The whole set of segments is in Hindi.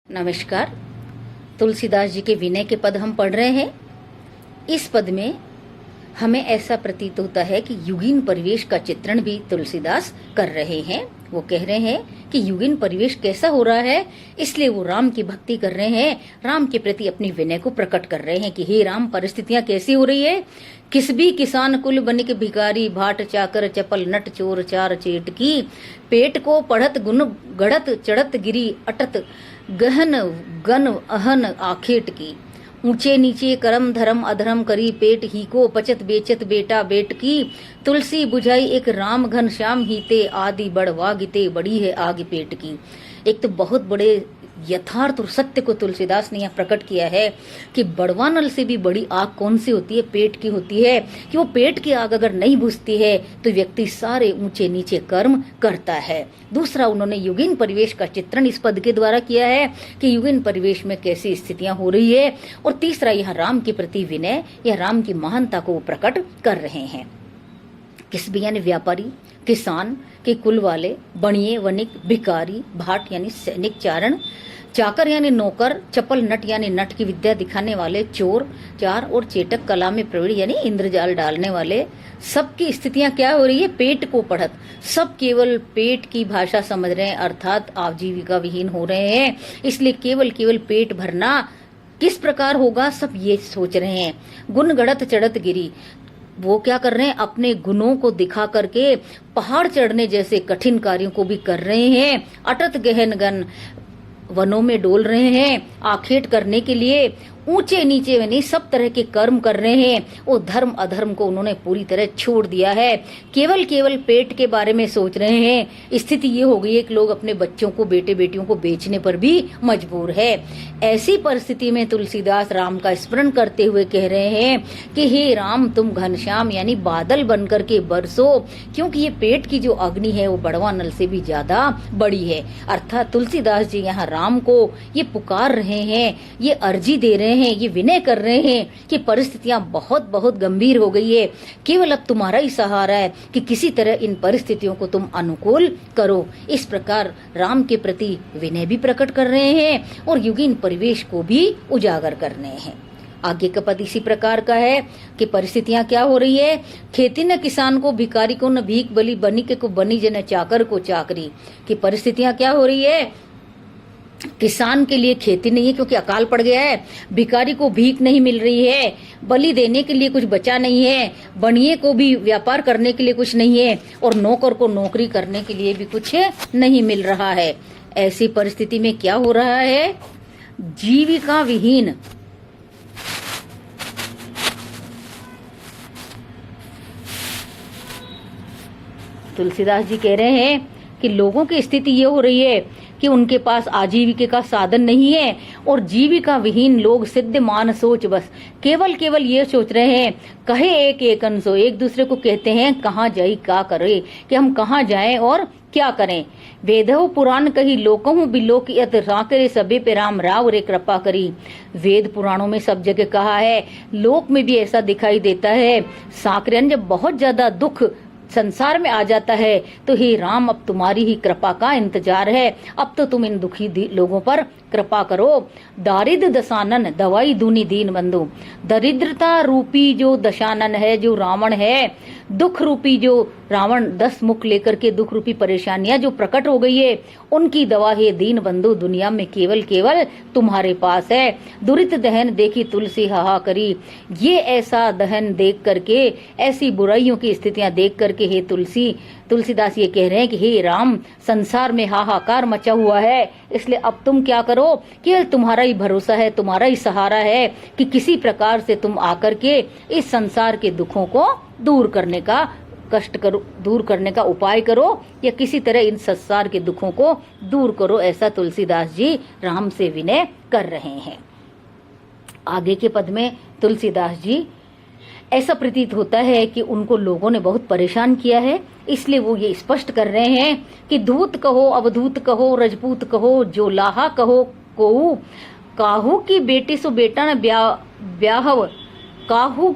नमस्कार। तुलसीदास जी के विनय के पद हम पढ़ रहे हैं। इस पद में हमें ऐसा प्रतीत होता है कि युगीन परिवेश का चित्रण भी तुलसीदास कर रहे हैं। वो कह रहे हैं कि युगीन परिवेश कैसा हो रहा है, इसलिए वो राम की भक्ति कर रहे हैं, राम के प्रति अपनी विनय को प्रकट कर रहे हैं कि हे राम, परिस्थितियां कैसी हो रही है। किस भी किसान कुल बनिक भिखारी, भाट चाकर चपल नट चोर चार चेट की, पेट को पढ़त गुण गढ़त चढ़त गिरी अटत गहन गन अहन आखेट की, ऊंचे नीचे करम धर्म अधर्म करी पेट ही को, पचत बेचत बेटा बेट की, तुलसी बुझाई एक राम घन श्याम हीते, आदि बड़वा गिते बड़ी है आग पेट की। एक तो बहुत बड़े यथार्थ और सत्य को तुलसीदास ने यहाँ प्रकट किया है कि बड़वा नल से भी बड़ी आग कौन सी होती है, पेट की होती है। कि वो पेट की आग अगर नहीं बुझती है तो व्यक्ति सारे ऊंचे नीचे कर्म करता है। दूसरा, उन्होंने युगीन परिवेश का चित्रण इस पद के द्वारा किया है कि युगीन परिवेश में कैसी स्थितियां हो रही है। और तीसरा, यहाँ राम के प्रति विनय या राम की महानता को वो प्रकट कर रहे हैं। किस भी यानी व्यापारी, किसान के कुल वाले, बणिये वनिक, भिखारी, भाट यानी सैनिक चारण, चाकर यानी नौकर, चपल नट यानी नट की विद्या दिखाने वाले, चोर चार और चेटक कला में प्रवीण यानी इंद्रजाल डालने वाले, सबकी स्थितियां क्या हो रही है, पेट को पढ़त। सब केवल पेट की भाषा समझ रहे हैं, अर्थात आजीविका विहीन हो रहे हैं। इसलिए केवल पेट भरना किस प्रकार होगा, सब ये सोच रहे हैं। गुण गढ़त चढ़त गिरी, वो क्या कर रहे हैं, अपने गुणों को दिखा करके पहाड़ चढ़ने जैसे कठिन कार्यों को भी कर रहे हैं। अटत गहन गन, वनों में डोल रहे हैं आखेट करने के लिए। ऊंचे नीचे में नहीं, सब तरह के कर्म कर रहे हैं। वो धर्म अधर्म को उन्होंने पूरी तरह छोड़ दिया है, केवल पेट के बारे में सोच रहे हैं। स्थिति ये हो गई है कि लोग अपने बच्चों को, बेटे बेटियों को बेचने पर भी मजबूर है। ऐसी परिस्थिति में तुलसीदास राम का स्मरण करते हुए कह रहे हैं कि हे राम, तुम घनश्याम यानी बादल बनकर के बरसो, क्योंकि ये पेट की जो अग्नि है वो बड़वा नल से भी ज्यादा बड़ी है। अर्थात तुलसीदास जी यहाँ राम को ये पुकार रहे हैं, ये अर्जी दे रहे हैं, ये विनय कर रहे हैं कि परिस्थितियां बहुत गंभीर हो गई है। केवल अब तुम्हारा ही सहारा है कि किसी तरह इन परिस्थितियों को तुम अनुकूल करो। इस प्रकार राम के प्रति विनय भी प्रकट कर रहे हैं और युगीन परिवेश को भी उजागर कर रहे हैं। आगे का पद इसी प्रकार का है कि परिस्थितियां क्या हो रही है। खेती न किसान को भिखारी को, न भीख बली बनिक को बनी, न चाकर को चाकरी। की परिस्थितियां क्या हो रही है, किसान के लिए खेती नहीं है क्योंकि अकाल पड़ गया है, भिखारी को भीख नहीं मिल रही है, बलि देने के लिए कुछ बचा नहीं है, बनिए को भी व्यापार करने के लिए कुछ नहीं है, और नौकर को नौकरी करने के लिए भी कुछ नहीं मिल रहा है। ऐसी परिस्थिति में क्या हो रहा है, जीविका विहीन, तुलसीदास जी कह रहे हैं कि लोगों की स्थिति ये हो रही है कि उनके पास आजीविका का साधन नहीं है और जीविका विहीन लोग सिद्ध मान सोच बस केवल ये सोच रहे हैं, कहे एक अंशो, एक दूसरे को कहते हैं कहाँ जाई क्या करे, कि हम कहाँ जाएं और क्या करें। वेदहु पुराण कही लोकहु बिलोक यत राकरे सबे पे राम राव रे कृपा करी। वेद पुराणों में सब जगह कहा है, लोक में भी ऐसा दिखाई देता है। साकरन जब बहुत ज्यादा दुख संसार में आ जाता है तो हे राम, अब तुम्हारी ही कृपा का इंतजार है, अब तो तुम इन दुखी लोगों पर कृपा करो। दारिद्र दशानन दवाई दूनी दीन बंधु, दरिद्रता रूपी जो दशानन है, जो रावण है, दुख रूपी जो रावण 10 मुख लेकर के दुख रूपी परेशानियां जो प्रकट हो गई है, उनकी दवा है दीन बंधु दुनिया में केवल तुम्हारे पास है। दुरित दहन देखी तुलसी हाहा करी, ये ऐसा दहन देख करके, ऐसी बुराइयों की स्थितियां देख करके हे तुलसीदास ये कह रहे हैं कि हे राम, संसार में हाहाकार मचा हुआ है, इसलिए अब तुम क्या करो, केवल तुम्हारा ही भरोसा है, तुम्हारा ही सहारा है कि किसी प्रकार से तुम आकर के इस संसार के दुखों को दूर करने का कष्ट करो, दूर करने का उपाय करो, या किसी तरह इन संसार के दुखों को दूर करो। ऐसा तुलसीदास जी राम से विनय कर रहे हैं। आगे के पद में तुलसीदास जी ऐसा प्रतीत होता है कि उनको लोगों ने बहुत परेशान किया है, इसलिए वो ये स्पष्ट कर रहे हैं कि धूत कहो, अवधूत कहो, रजपूत कहो, जोलाहा कहो, कोहू काहू की बेटी सो बेटा न ब्याहव, काहू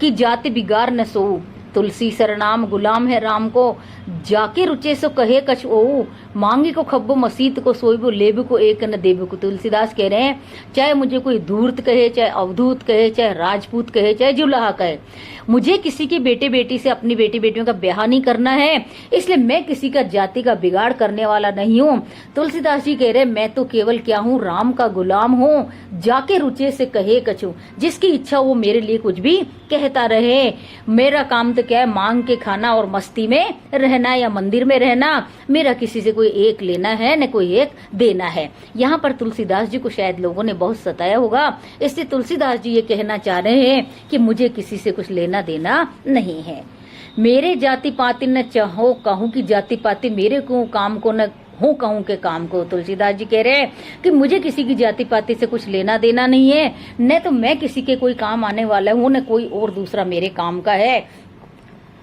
की जाति बिगार न सोऊ। तुलसी सरनाम गुलाम है राम को, जाके रुचे सो कहे कछ ओ, मांगी को खब्बो मसीत को सोईबो, लेबो को एक न देबो को। तुलसीदास कह रहे हैं चाहे मुझे कोई धूर्त कहे, चाहे अवधूत कहे, चाहे राजपूत कहे, चाहे जुलाहा कहे, मुझे किसी के बेटे बेटी से, अपनी बेटी बेटियों का ब्याह नहीं करना है, इसलिए मैं किसी का जाति का बिगाड़ करने वाला नहीं हूँ। तुलसीदास जी कह रहे मैं तो केवल क्या हूँ, राम का गुलाम हूँ। जाके रुचे से कहे कछु, जिसकी इच्छा वो मेरे लिए कुछ भी कहता रहे। मेरा काम तो क्या है, मांग के खाना और मस्ती में रहना या मंदिर में रहना। मेरा किसी से कोई एक लेना है न कोई एक देना है। यहाँ पर तुलसीदास जी को शायद लोगों ने बहुत सताया होगा, इसलिए तुलसीदास जी ये कहना चाह रहे हैं कि मुझे किसी से कुछ लेना देना नहीं है। मेरे जाति पाति न चाहो, कहूँ की जाति पाति मेरे को काम को न हूँ, कहूँ के काम को। तुलसीदास जी कह रहे हैं कि मुझे किसी की जाति पाति से कुछ लेना देना नहीं है, न तो मैं किसी के कोई काम आने वाला हूँ, न कोई और दूसरा मेरे काम का है।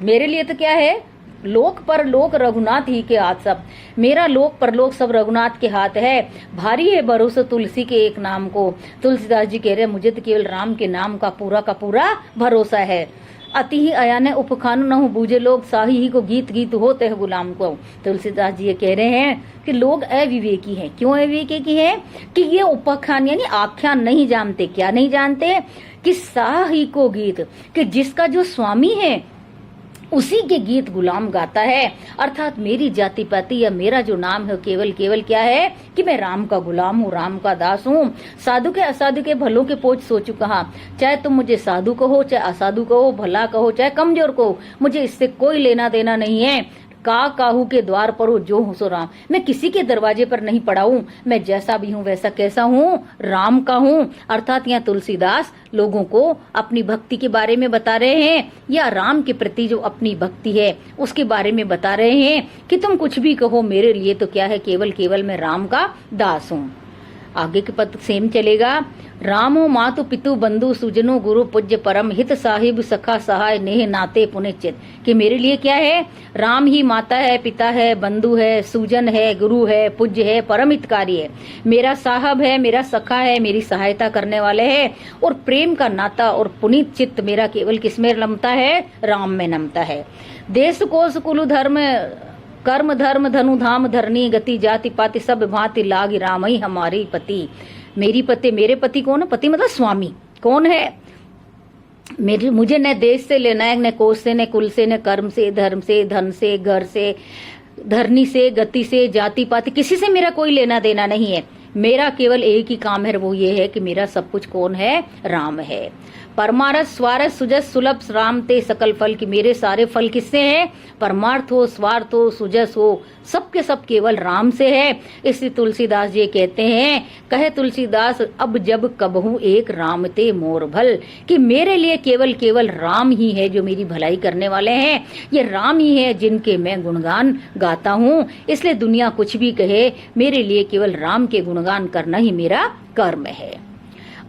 मेरे लिए तो क्या है, लोक परलोक रघुनाथ ही के हाथ सब। मेरा लोक परलोक सब रघुनाथ के हाथ है। भारी है भरोसा तुलसी के एक नाम को। तुलसीदास जी कह रहे हैं मुझे तो केवल राम के नाम का पूरा भरोसा है। अति ही अयाने उपखानु न हो बूझे लोग, साही ही को गीत गीत होते है गुलाम को। तुलसीदास जी ये कह रहे हैं कि लोग अविवेकी हैं। क्यों अविवेकी हैं? कि ये उपखान यानी आख्यान नहीं जानते। क्या नहीं जानते? कि साही को गीत, कि जिसका जो स्वामी है उसी के गीत गुलाम गाता है। अर्थात मेरी जाति पाति या मेरा जो नाम है केवल क्या है कि मैं राम का गुलाम हूँ, राम का दास हूँ। साधु के असाधु के भलों के पोच सोचू कहा। चाहे तुम मुझे साधु कहो, चाहे असाधु कहो, भला कहो, चाहे कमजोर कहो, मुझे इससे कोई लेना देना नहीं है। काहू के द्वार पर हो जो हूँ सो राम। मैं किसी के दरवाजे पर नहीं पड़ा हूँ, मैं जैसा भी हूँ वैसा कैसा हूँ, राम का हूँ। अर्थात यहाँ तुलसीदास लोगों को अपनी भक्ति के बारे में बता रहे हैं, या राम के प्रति जो अपनी भक्ति है उसके बारे में बता रहे हैं कि तुम कुछ भी कहो, मेरे लिए तो क्या है, केवल मैं राम का दास हूँ। आगे के पद सेम चलेगा। रामो मातु पितु बंधु सुजनो गुरु पूज्य परम हित साहिब सखा सहाय नेह नाते पुनिचित। कि मेरे लिए क्या है, राम ही माता है, पिता है, बंधु है, सुजन है, गुरु है, पूज्य है, परम हितकारी है, मेरा साहब है, मेरा सखा है, मेरी सहायता करने वाले है, और प्रेम का नाता और पुनीत चित्त मेरा केवल किसमें नमता है, राम में नमता है। देश कोश कुल धर्म कर्म धर्म धनु धाम धरनी गति जाति पाति सब भांति लाग राम ही हमारी पति। मेरी पति, मेरे पति कौन है? पति मतलब स्वामी कौन है? मुझे न देश से लेना है, न कोश से, न कुल से, न कर्म से, धर्म से, धन से, घर से, धरनी से, गति से, जाति पाति, किसी से मेरा कोई लेना देना नहीं है। मेरा केवल एक ही काम है, वो ये है कि मेरा सब कुछ कौन है, राम है। परमार्थ स्वार्थ सुजस सुलभ राम ते सकल फल। की मेरे सारे फल किससे हैं? परमार्थ हो, स्वार्थ हो, सुजस हो, सबके सब केवल राम से है। इसलिए तुलसीदास जी कहते हैं, कहे तुलसीदास अब जब कबहू एक राम ते मोर भल। कि मेरे लिए केवल राम ही है जो मेरी भलाई करने वाले हैं। ये राम ही है जिनके मैं गुणगान गाता हूँ। इसलिए दुनिया कुछ भी कहे, मेरे लिए केवल राम के गुणगान करना ही मेरा कर्म है।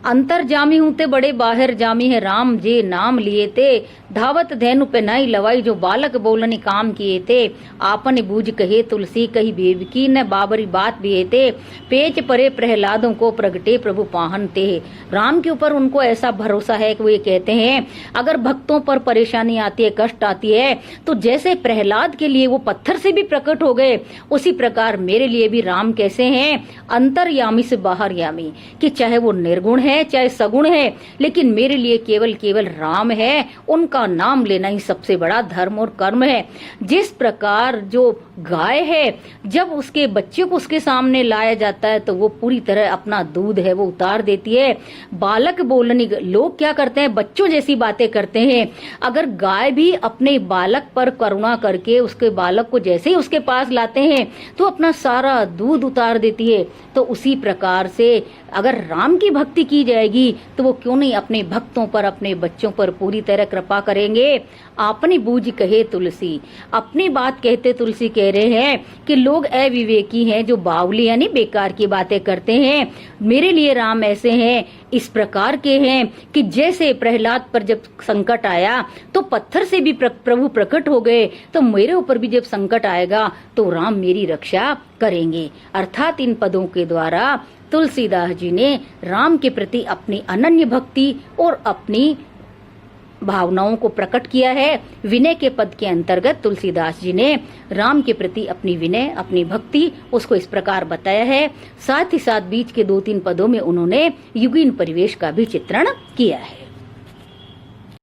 अंतर जामी हूँ ते बड़े बाहर जामी है, राम जे नाम लिए ते धावत धैनु पे नई लवाई। जो बालक बोलनी काम किए थे, आपन बूझ कहे तुलसी कही बेवकी, न बाबरी बात भी थे, पेच परे प्रहलादों को प्रगटे प्रभु पाहन ते। राम के ऊपर उनको ऐसा भरोसा है कि वो ये कहते हैं अगर भक्तों पर परेशानी आती है, कष्ट आती है, तो जैसे प्रहलाद के लिए वो पत्थर से भी प्रकट हो गए, उसी प्रकार मेरे लिए भी राम कैसे हैं, अंतर्यामी से बाहर यामी। कि चाहे वो निर्गुण है चाहे सगुण है, लेकिन मेरे लिए केवल राम है। उनका नाम लेना ही सबसे बड़ा धर्म और कर्म है। जिस प्रकार जो गाय है, जब उसके बच्चे को उसके सामने लाया जाता है तो वो पूरी तरह अपना दूध है वो उतार देती है। बालक बोलनी, लोग क्या करते हैं, बच्चों जैसी बातें करते हैं। अगर गाय भी अपने बालक पर करुणा करके उसके बालक को जैसे ही उसके पास लाते हैं तो अपना सारा दूध उतार देती है। तो उसी प्रकार से अगर राम की भक्ति की जाएगी तो वो क्यों नहीं अपने भक्तों पर, अपने बच्चों पर पूरी तरह कृपा करेंगे। अपनी बूझ कहे तुलसी, अपनी बात कहते तुलसी कह रहे हैं कि लोग अविवेकी हैं जो बावली यानी बेकार की बातें करते हैं। मेरे लिए राम ऐसे हैं, इस प्रकार के हैं कि जैसे प्रहलाद पर जब संकट आया तो पत्थर से भी प्रभु प्रकट हो गए, तो मेरे ऊपर भी जब संकट आएगा तो राम मेरी रक्षा करेंगे। अर्थात इन पदों के द्वारा तुलसीदास जी ने राम के प्रति अपनी अनन्य भक्ति और अपनी भावनाओं को प्रकट किया है। विनय के पद के अंतर्गत तुलसीदास जी ने राम के प्रति अपनी विनय, अपनी भक्ति, उसको इस प्रकार बताया है। साथ ही साथ बीच के 2-3 पदों में उन्होंने युगीन परिवेश का भी चित्रण किया है।